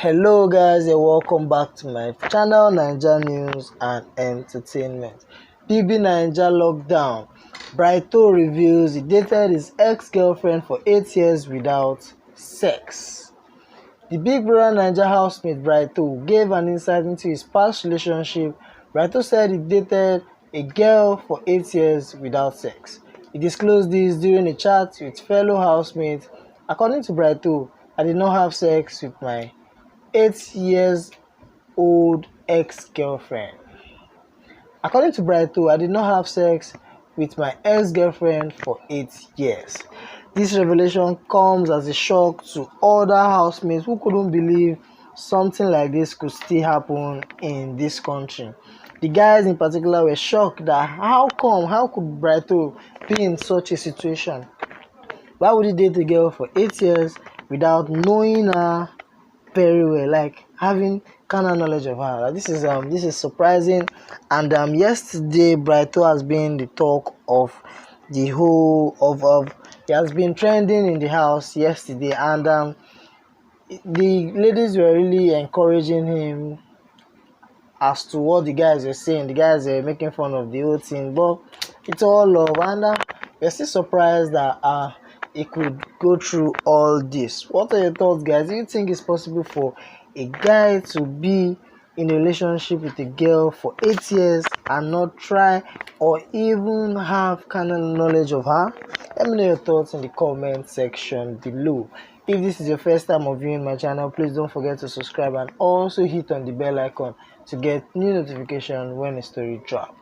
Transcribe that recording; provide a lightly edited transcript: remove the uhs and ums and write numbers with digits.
Hello guys and welcome back to my channel Naija News and Entertainment. BB Naija lockdown. Brighto reveals he dated his ex-girlfriend for 8 years without sex. The Big Brother Naija housemate Brighto gave an insight into his past relationship. Brighto said he dated a girl for 8 years without sex. He disclosed this during a chat with fellow housemates. According to Brighto, I did not have sex with my 8 years old ex-girlfriend. According to Brighto, I did not have sex with my ex-girlfriend for 8 years. This revelation comes as a shock to other housemates who couldn't believe something like this could still happen in this country. The guys in particular were shocked that how could Brighto be in such a situation? Why would he date a girl for 8 years without knowing her very well, like having kind of knowledge of her? Like, this is surprising. And yesterday Brighto has been the talk of the whole of he has been trending in the house yesterday, and the ladies were really encouraging him as to what the guys were saying. The guys were making fun of the whole thing, but it's all love, and we're still surprised that he could go through all this. What are your thoughts, guys? Do you think it's possible for a guy to be in a relationship with a girl for 8 years and not try or even have kind of knowledge of her? Let me know your thoughts in the comment section below. If this is your first time of viewing my channel, please don't forget to subscribe and also hit on the bell icon to get new notification when a story drops.